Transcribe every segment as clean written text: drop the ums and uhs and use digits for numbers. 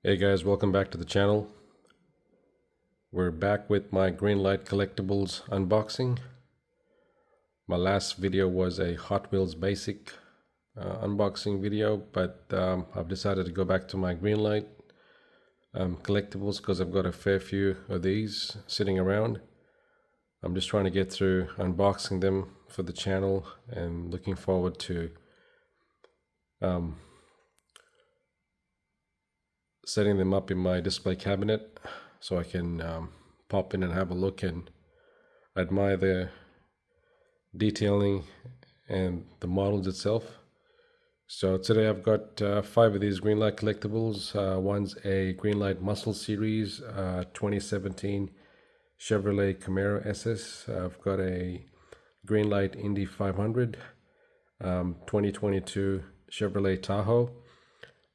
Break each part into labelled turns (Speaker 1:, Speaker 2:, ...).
Speaker 1: Hey guys, welcome back to the channel. We're back with my Greenlight Collectibles unboxing. My last video was a Hot Wheels basic unboxing video, but I've decided to go back to my Greenlight collectibles because I've got a fair few of these sitting around. I'm just trying to get through unboxing them for the channel and looking forward to setting them up in my display cabinet so I can pop in and have a look and admire the detailing and the models itself. So today I've got 5 of these Greenlight collectibles. One's a Greenlight Muscle Series 2017 Chevrolet Camaro SS. I've got a Greenlight Indy 500 2022 Chevrolet Tahoe.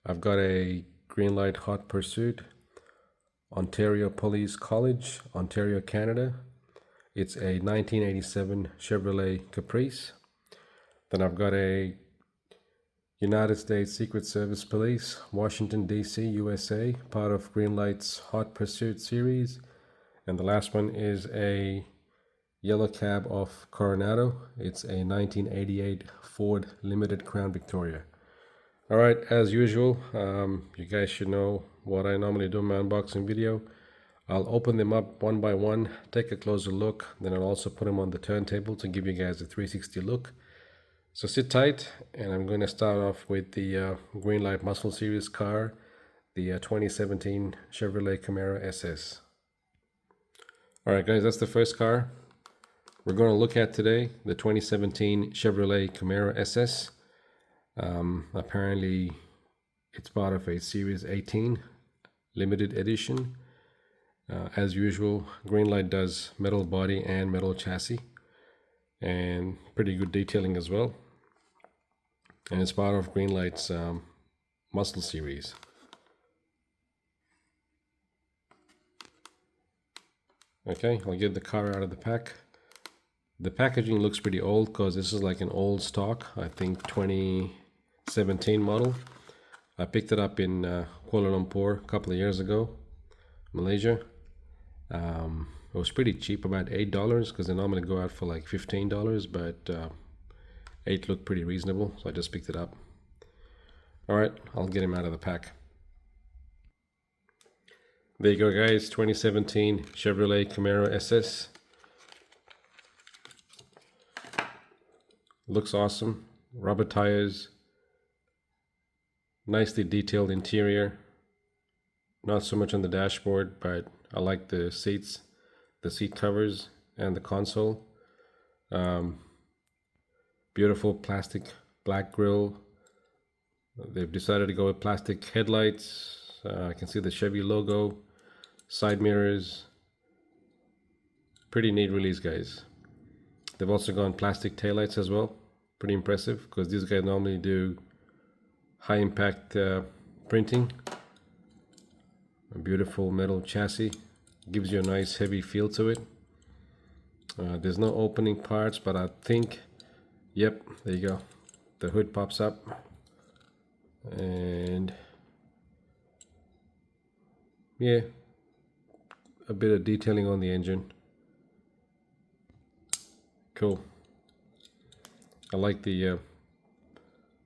Speaker 1: I've got a Greenlight Hot Pursuit Ontario Police College, Ontario, Canada. It's a 1987 Chevrolet Caprice. Then I've got a United States Secret Service Police, Washington, D.C., USA, part of Greenlight's Hot Pursuit series. And the last one is a yellow cab of Coronado. It's a 1988 Ford Limited Crown Victoria. All right, as usual, you guys should know what I normally do in my unboxing video. I'll open them up one by one, take a closer look, then I'll also put them on the turntable to give you guys a 360 look. So sit tight, and I'm going to start off with the Greenlight Muscle Series car, the 2017 Chevrolet Camaro SS. All right, guys, that's the first car we're going to look at today, the 2017 Chevrolet Camaro SS. Apparently it's part of a Series 18 limited edition. As usual, Greenlight does metal body and metal chassis and pretty good detailing as well. And it's part of Greenlight's Muscle Series. Okay, I'll get the car out of the pack. The packaging looks pretty old because this is like an old stock, I think 2017 model. I picked it up in Kuala Lumpur a couple of years ago, Malaysia. It was pretty cheap, about $8, because they normally go out for like $15, but 8 looked pretty reasonable, so I just picked it up. All right, I'll get him out of the pack. There you go, guys, 2017 Chevrolet Camaro SS. Looks awesome. Rubber tires, nicely detailed interior. Not so much on the dashboard, but I like the seats, the seat covers, and the console. Beautiful plastic black grille. They've decided to go with plastic headlights. I can see the Chevy logo, side mirrors. Pretty neat release, guys. They've also gone plastic taillights as well. Pretty impressive, because these guys normally do high impact printing. A beautiful metal chassis, gives you a nice heavy feel to it. There's no opening parts, but I think, yep, there you go. The hood pops up, and yeah, a bit of detailing on the engine. Cool. I like the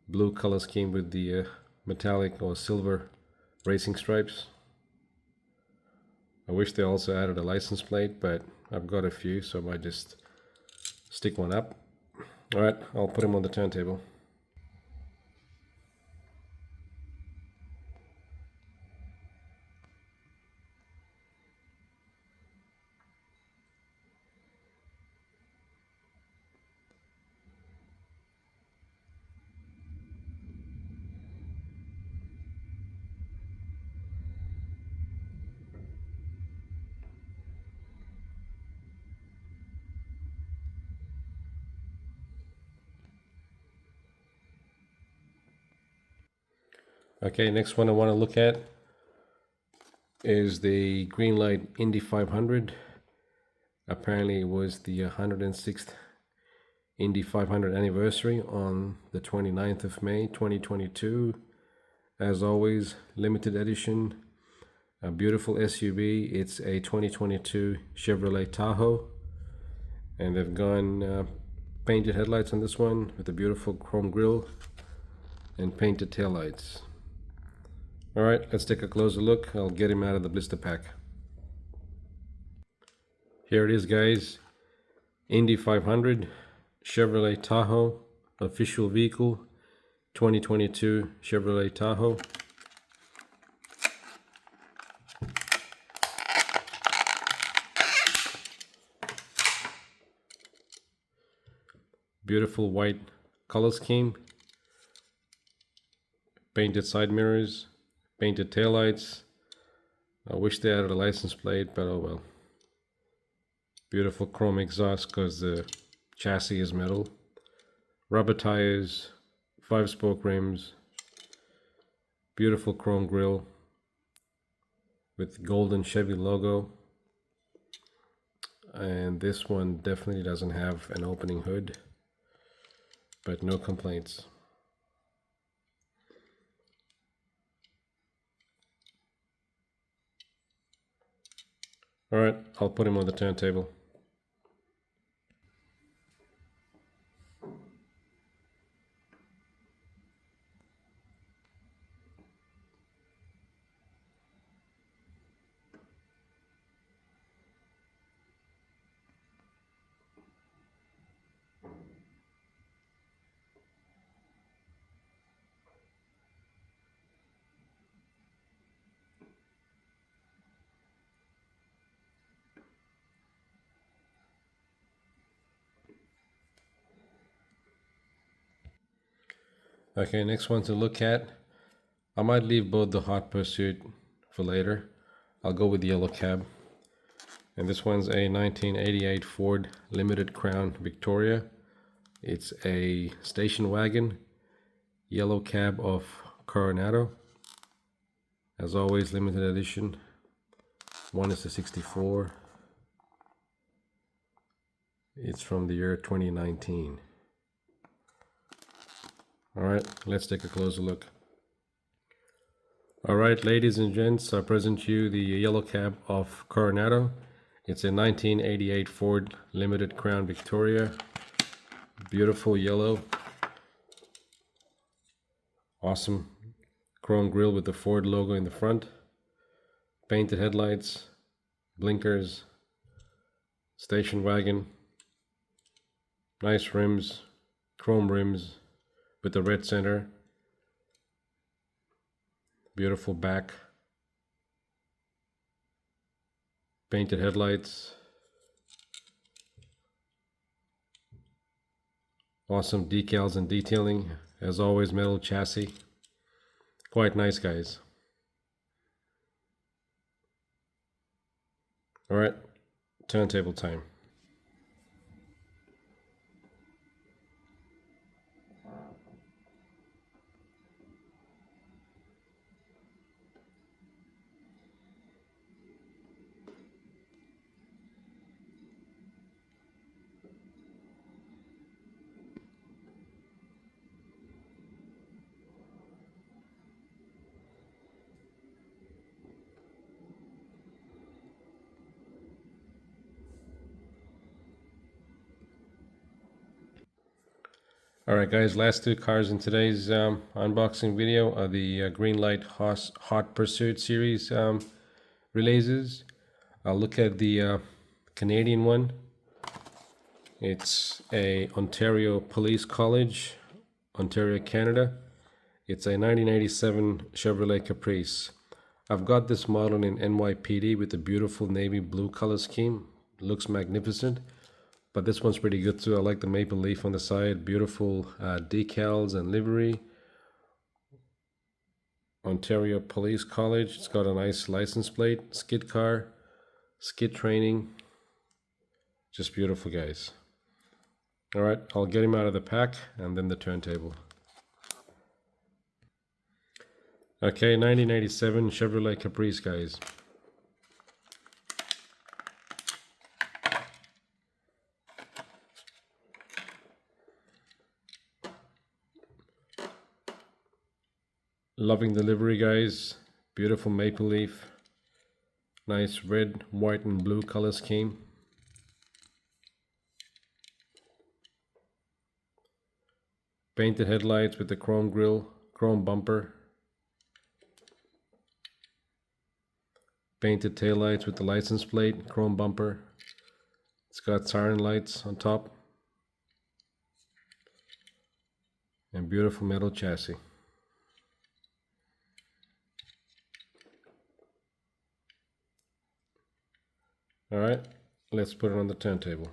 Speaker 1: blue color scheme with the metallic or silver racing stripes. I wish they also added a license plate, but I've got a few, so I might just stick one up. All right, I'll put them on the turntable. Okay, next one I want to look at is the Greenlight Indy 500. Apparently it was the 106th Indy 500 anniversary on the 29th of May 2022. As always, limited edition. A beautiful SUV. It's a 2022 Chevrolet Tahoe, and they've gone painted headlights on this one with a beautiful chrome grille and painted taillights. Alright, let's take a closer look. I'll get him out of the blister pack. Here it is, guys. Indy 500 Chevrolet Tahoe, official vehicle, 2022 Chevrolet Tahoe. Beautiful white color scheme, painted side mirrors, painted taillights. I wish they added a license plate, but oh well. Beautiful chrome exhaust because the chassis is metal. Rubber tires, 5-spoke rims, beautiful chrome grille with golden Chevy logo. And this one definitely doesn't have an opening hood, but no complaints. Alright, I'll put him on the turntable. Okay, next one to look at. I might leave both the Hot Pursuit for later. I'll go with the yellow cab. And this one's a 1988 Ford Limited Crown Victoria. It's a station wagon, yellow cab of Coronado. As always, limited edition. 1:64. It's from the year 2019. Alright, let's take a closer look. Alright, ladies and gents, I present you the yellow cab of Coronado. It's a 1988 Ford Limited Crown Victoria. Beautiful yellow. Awesome chrome grille with the Ford logo in the front. Painted headlights, blinkers, station wagon. Nice rims, chrome rims with the red center. Beautiful back. Painted headlights. Awesome decals and detailing. As always, metal chassis. Quite nice, guys. Alright, turntable time. Alright guys, last two cars in today's unboxing video are the Greenlight Hot Pursuit series releases. I'll look at the Canadian one. It's a Ontario Police College, Ontario, Canada. It's a 1987 Chevrolet Caprice. I've got this model in NYPD with a beautiful navy blue color scheme. Looks magnificent. But this one's pretty good too. I like the maple leaf on the side. Beautiful decals and livery. Ontario Police College. It's got a nice license plate. Skid car. Skid training. Just beautiful, guys. Alright, I'll get him out of the pack and then the turntable. Okay, 1987 Chevrolet Caprice, guys. Loving the livery, guys. Beautiful maple leaf. Nice red, white, and blue color scheme. Painted headlights with the chrome grille, chrome bumper. Painted taillights with the license plate, chrome bumper. It's got siren lights on top. And beautiful metal chassis. Alright, let's put it on the turntable.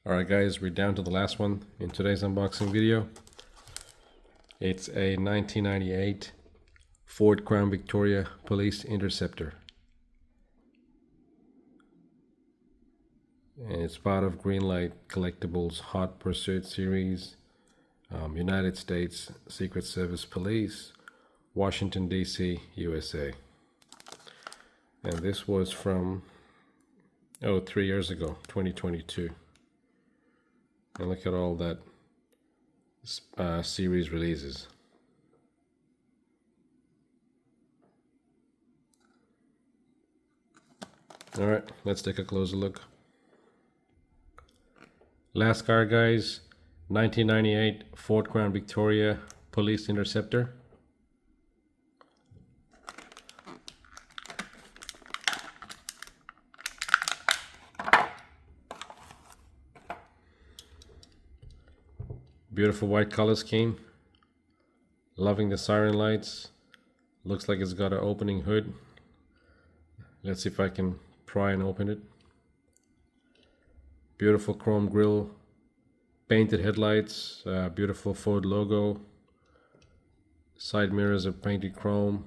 Speaker 1: Alright guys, we're down to the last one in today's unboxing video. It's a 1998 Ford Crown Victoria Police Interceptor. And it's part of Greenlight Collectibles Hot Pursuit series, United States Secret Service Police, Washington DC, USA. And this was from 3 years ago, 2022. And look at all that series releases. Alright, let's take a closer look. Last car guys, 1998 Ford Crown Victoria Police Interceptor. Beautiful white color scheme. Loving the siren lights. Looks like it's got an opening hood. Let's see if I can pry and open it. Beautiful chrome grille. Painted headlights. Beautiful Ford logo. Side mirrors are painted chrome.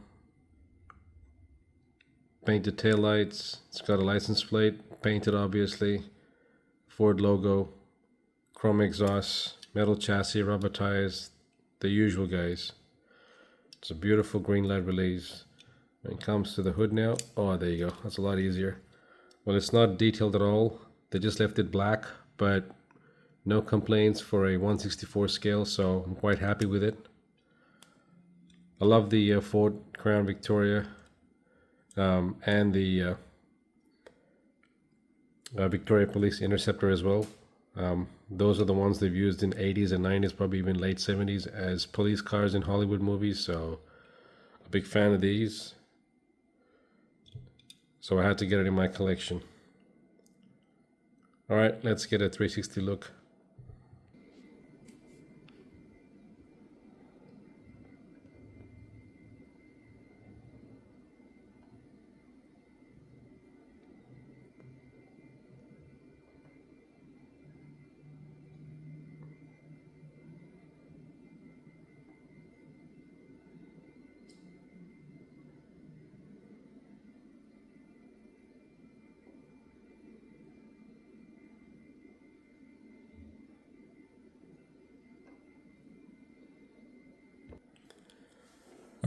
Speaker 1: Painted tail lights. It's got a license plate. Painted obviously. Ford logo. Chrome exhaust. Metal chassis, rubber tires, the usual guys. It's a beautiful Greenlight release. When it comes to the hood now, oh there you go, that's a lot easier. Well, it's not detailed at all. They just left it black, but no complaints for a 1/64 scale, so I'm quite happy with it. I love the Ford Crown Victoria and the Victoria Police Interceptor as well. Those are the ones they've used in 80s and 90s, probably even late 70s as police cars in Hollywood movies, so a big fan of these. So I had to get it in my collection. Alright, let's get a 360 look.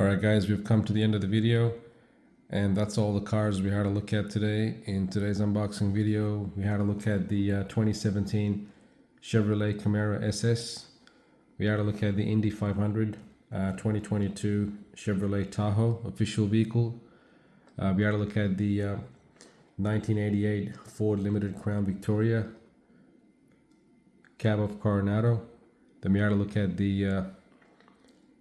Speaker 1: Alright guys, we've come to the end of the video, and that's all the cars we had a look at today. In today's unboxing video, we had a look at the 2017 Chevrolet Camaro SS. We had a look at the Indy 500, 2022 Chevrolet Tahoe official vehicle. We had a look at the 1988 Ford Limited Crown Victoria cab of Coronado. Then we had a look at the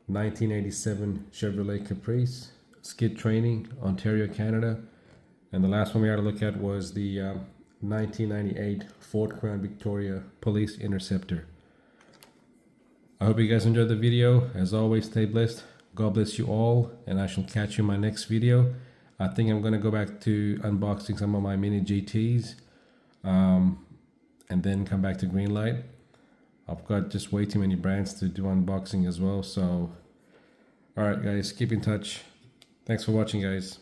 Speaker 1: 1987 Chevrolet Caprice skid training, Ontario, Canada. And the last one we had to look at was the 1998 Ford Crown Victoria Police Interceptor. I hope you guys enjoyed the video. As always, stay blessed. God bless you all, and I shall catch you in my next video. I think I'm going to go back to unboxing some of my mini GTs and then come back to Greenlight. I've got just way too many brands to do unboxing as well. So, all right, guys, keep in touch. Thanks for watching, guys.